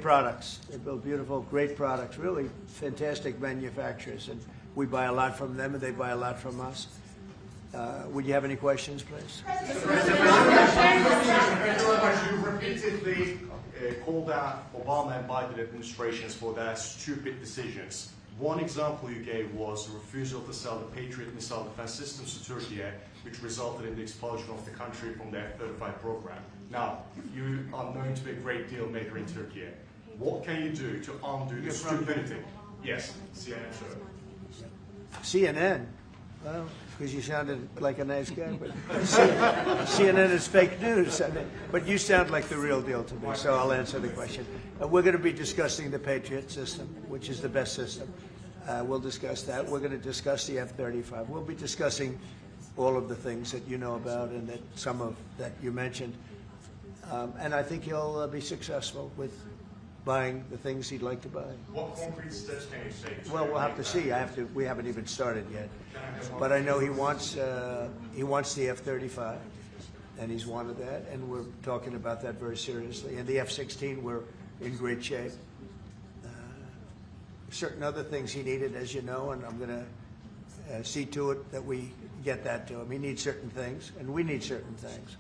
products. They build beautiful, great products, really fantastic manufacturers, and we buy a lot from them and they buy a lot from us. Would you have any questions, please? You repeatedly called out Obama and Biden administrations for their stupid decisions. One example you gave was the refusal to sell the Patriot missile defense systems to Turkey, which resulted in the expulsion of the country from the F-35 program. Now, you are known to be a great deal maker in Turkey. What can you do to undo the stupidity? Yes, CNN, sir. CNN? Well, because you sounded like a nice guy, but CNN is fake news. I mean, but you sound like the real deal to me, so I'll answer the question. We're going to be discussing the Patriot system, which is the best system. We'll discuss that. We're going to discuss the F-35. We'll be discussing all of the things that you know about and that some of that you mentioned. And I think he'll be successful with buying the things he'd like to buy. What concrete steps can you take? Well, we'll have to see. We haven't even started yet. But I know he wants the F-35, and he's wanted that, and we're talking about that very seriously. And the F-16, we're in great shape. Certain other things he needed, as you know, and I'm going to see to it that we get that to him. He needs certain things, and we need certain things.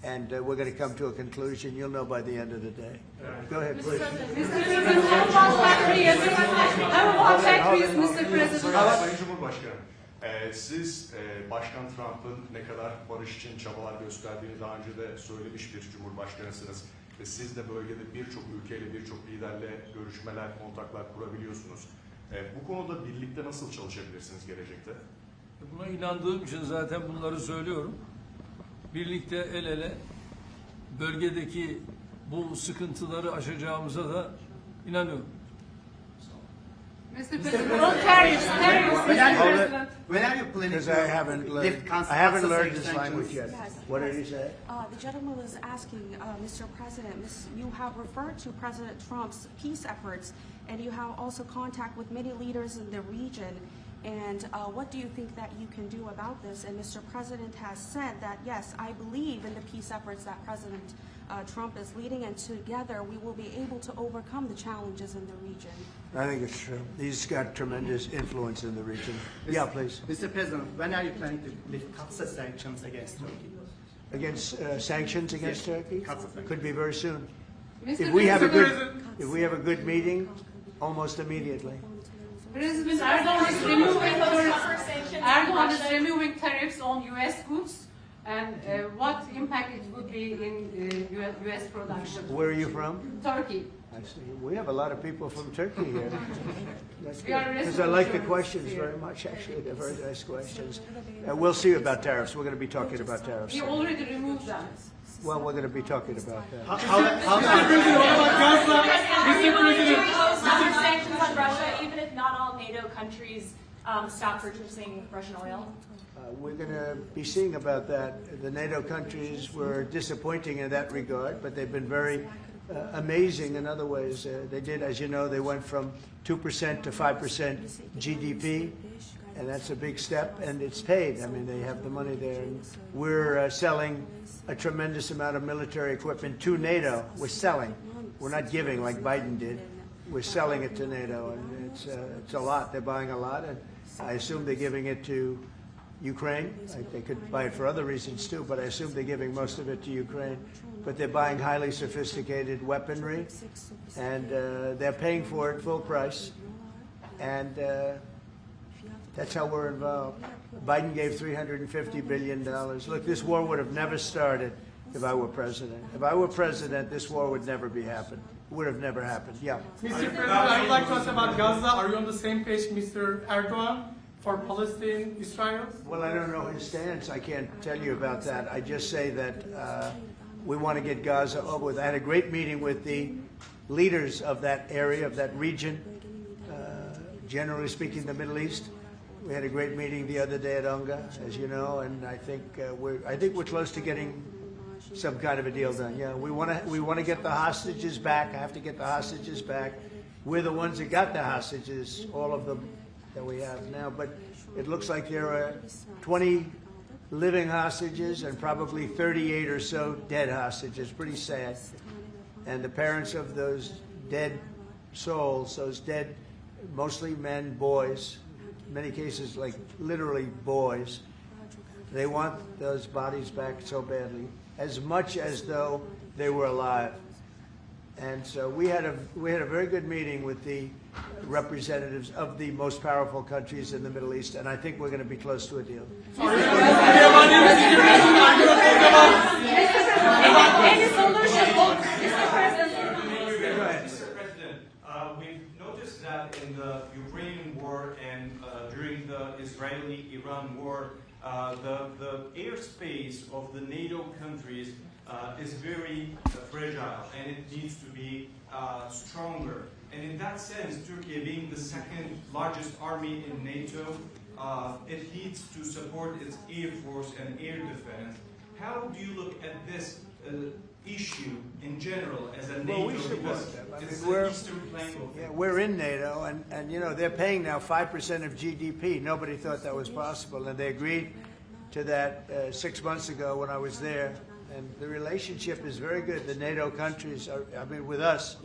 And we're going to come to a conclusion. You'll know by the end of the day. Go ahead, please. Mr. President, how about factories? Mr. President? Sayın Cumhurbaşkanı, siz Başkan Trump'ın ne kadar barış için çabalar gösterdiğini daha önce de söylemiş bir cumhurbaşkanısınız. Ve siz de bölgede birçok ülkeyle, birçok liderle görüşmeler, kontaklar kurabiliyorsunuz. Bu konuda birlikte nasıl çalışabilirsiniz gelecekte? Buna inandığım için zaten bunları söylüyorum. Birlikte el ele bölgedeki bu sıkıntıları aşacağımıza da inanıyorum. Mr. President, on tariffs, Mr. President. When are you planning to lift I haven't learned this language yet. Yes. What did he say? The gentleman was asking, Mr. President, you have referred to President Trump's peace efforts, and you have also contact with many leaders in the region. And what do you think that you can do about this? And Mr. President has said that, yes, I believe in the peace efforts that President Trump is leading, and together we will be able to overcome the challenges in the region. I think it's true. He's got tremendous influence in the region. Yeah, please. Mr. President, when are you planning to lift CAATSA sanctions against Turkey? Against sanctions against Turkey? CAATSA. Could be very soon. Mr. If we have a good meeting, almost immediately. President Erdogan is removing tariffs on U.S. goods, and what impact it would be in U.S. production? Where are you from? Turkey. I see. We have a lot of people from Turkey here. That's We are good. Because I like the questions very much, actually. They're very nice questions. We'll see about tariffs. We're going to be talking about tariffs. We already removed them. Well, we're going to be talking about that. Mr. President, sanctions on Russia, even if not all NATO countries stop purchasing Russian oil? We're going to be seeing about that. The NATO countries were disappointing in that regard, but they've been very amazing in other ways. They did, as you know, they went from 2% to 5% GDP, and that's a big step, and it's paid. I mean, they have the money there. And we're selling a tremendous amount of military equipment to NATO. We're selling. We're not giving like Biden did. We're selling it to NATO, and it's a lot. They're buying a lot, and I assume they're giving it to Ukraine. They could buy it for other reasons too, but I assume they're giving most of it to Ukraine. But they're buying highly sophisticated weaponry, and they're paying for it full price. And that's how we're involved. Biden gave $350 billion. Look, this war would have never started if I were president. If I were president, this war would never be happened. It would have never happened. Yeah. Mr. President, I would like to ask about Gaza. Are you on the same page, Mr. Erdogan, for Palestine, Israel? Well, I don't know his stance. I can't tell you about that. I just say that we want to get Gaza over with. I had a great meeting with the leaders of that area, of that region, generally speaking, the Middle East. We had a great meeting the other day at UNGA, as you know, and I think we're close to getting some kind of a deal done. Yeah, we want to get the hostages back. I have to get the hostages back. We're the ones that got the hostages, all of them that we have now. But it looks like there are 20 living hostages and probably 38 or so dead hostages. Pretty sad. And the parents of those dead souls, those dead, mostly men, boys, in many cases like literally boys. They want those bodies back so badly, as much as though they were alive. And so we had a very good meeting with the representatives of the most powerful countries in the Middle East, and I think we're going to be close to a deal. Any solution? Mr. President. Mr. President, we've noticed that in the Ukrainian war and during the Israeli-Iran war, the airspace of the NATO countries is very fragile, and it needs to be stronger. And in that sense, Turkey being the second largest army in NATO, it needs to support its air force and air defense. How do you look at this issue in general as a NATO? Well, we support them. I mean, it's the eastern flank of yeah, we're in NATO, and you know, they're paying now 5% of GDP. Nobody thought that was possible, and they agreed to that 6 months ago when I was there. And the relationship is very good. The NATO countries, with us,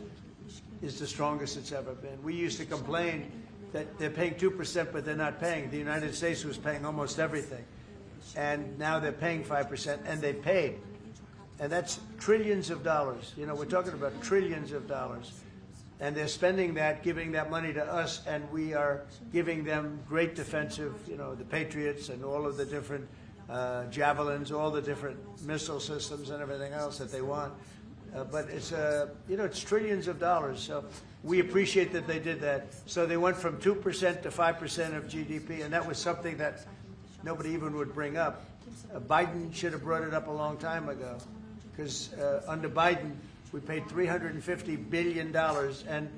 is the strongest it's ever been. We used to complain that they're paying 2%, but they're not paying. The United States was paying almost everything. And now they're paying 5%, and they paid. And that's trillions of dollars. You know, we're talking about trillions of dollars. And they're spending that, giving that money to us, and we are giving them great defensive, you know, the Patriots and all of the different javelins, all the different missile systems and everything else that they want. But it's, you know, it's trillions of dollars. So we appreciate that they did that. So they went from 2% to 5% of GDP, and that was something that nobody even would bring up. Biden should have brought it up a long time ago, because under Biden, we paid $350 billion, and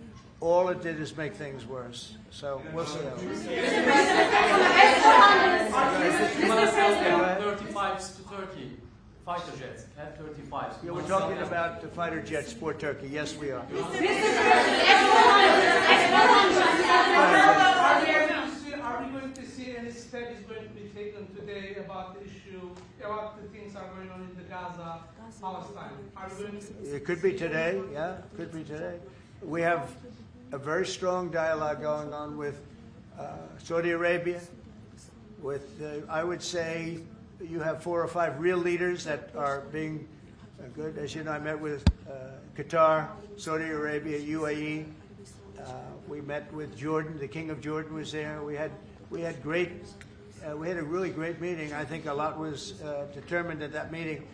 all it did is make things worse. So we'll see how it goes. Mr. President. 35s to Turkey, fighter jets, F-35s. Yeah, we're talking about the fighter jets for Turkey. Yes, we are. Are we going to see any steps going to be taken today about the issue, about the things that are going on in the Gaza, Palestine? Are we going to... It could be today. Yeah, it could be today. We have a very strong dialogue going on with Saudi Arabia. With, I would say, you have 4 or 5 real leaders that are being good. As you know, I met with Qatar, Saudi Arabia, UAE. We met with Jordan. The King of Jordan was there. We had a really great meeting. I think a lot was determined at that meeting.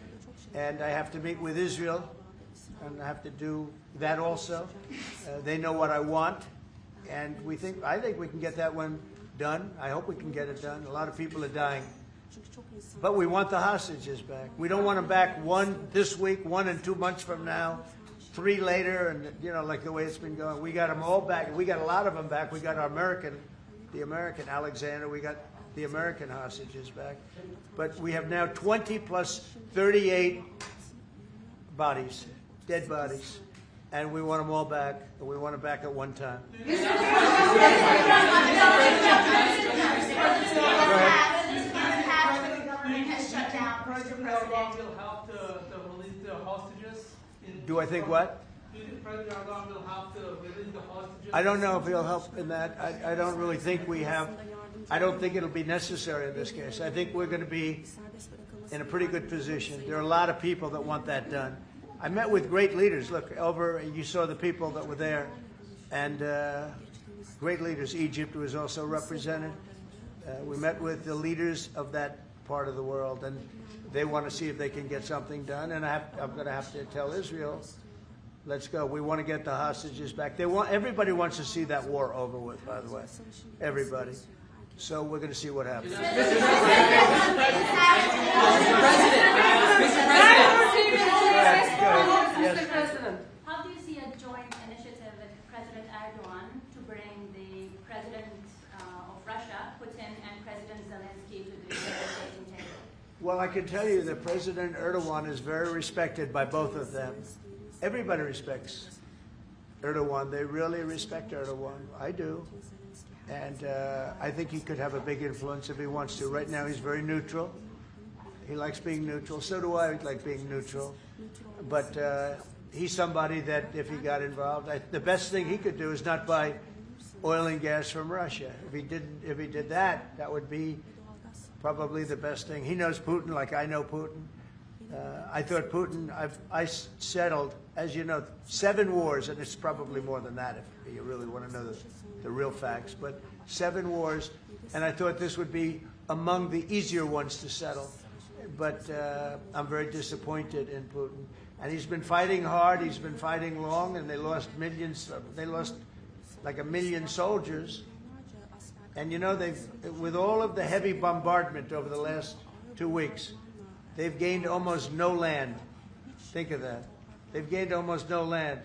And I have to meet with Israel, and I have to do that also. They know what I want, and I think we can get that one done. I hope we can get it done. A lot of people are dying. But we want the hostages back. We don't want them back 1 this week, 1 in 2 months from now, 3 later, and you know, like the way it's been going. We got them all back. We got a lot of them back. We got the American Alexander. We got the American hostages back. But we have now 20 plus 38 bodies, dead bodies. And we want them all back, and we want them back at one time. President Erdogan will help to release the hostages? Do I think what? Do you think President Erdogan will help to release the hostages? I don't know if he'll help in that. I don't really think we have. I don't think it'll be necessary in this case. I think we're going to be in a pretty good position. There are a lot of people that want that done. I met with great leaders. Look, you saw the people that were there, and great leaders. Egypt was also represented. We met with the leaders of that part of the world, and they want to see if they can get something done. And I'm going to have to tell Israel, let's go. We want to get the hostages back. Everybody wants to see that war over with, by the way. Everybody. So we're going to see what happens. Mr. President. How do you see a joint initiative with President Erdogan to bring the President of Russia, Putin, and President Zelensky to the negotiating table? Well, I can tell you that President Erdogan is very respected by both of them. Everybody respects Erdogan. They really respect Erdogan. I do. And I think he could have a big influence if he wants to. Right now, he's very neutral. He likes being neutral. So do I like being neutral. But he's somebody that if he got involved, the best thing he could do is not buy oil and gas from Russia. If he did that, that would be probably the best thing. He knows Putin like I know Putin. I thought Putin, I settled, as you know, 7 wars, and it's probably more than that if you really want to know the real facts, but 7 wars, and I thought this would be among the easier ones to settle. But I'm very disappointed in Putin. And he's been fighting hard, he's been fighting long, and they lost millions, they lost like 1 million soldiers. And you know, with all of the heavy bombardment over the last 2 weeks, they've gained almost no land. Think of that. They've gained almost no land.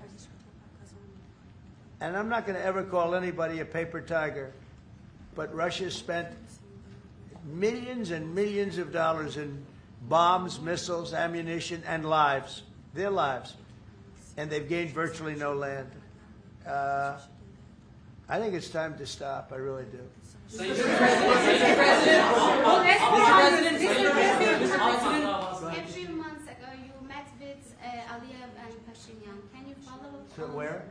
And I'm not going to ever call anybody a paper tiger, but Russia spent millions and millions of dollars in bombs, missiles, ammunition, and lives, their lives. And they've gained virtually no land. I think it's time to stop. I really do. Mr. President, A few months ago, you met with Aliyev and Pashinyan. Can you follow up? So where?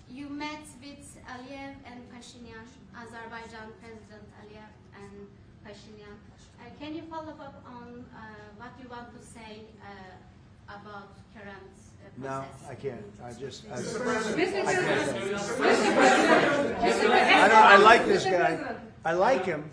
You met with Aliyev and Pashinyan, Azerbaijan President Aliyev and Pashinyan. Can you follow up on what you want to say about current No, process? I can't. I I like this guy. I like him.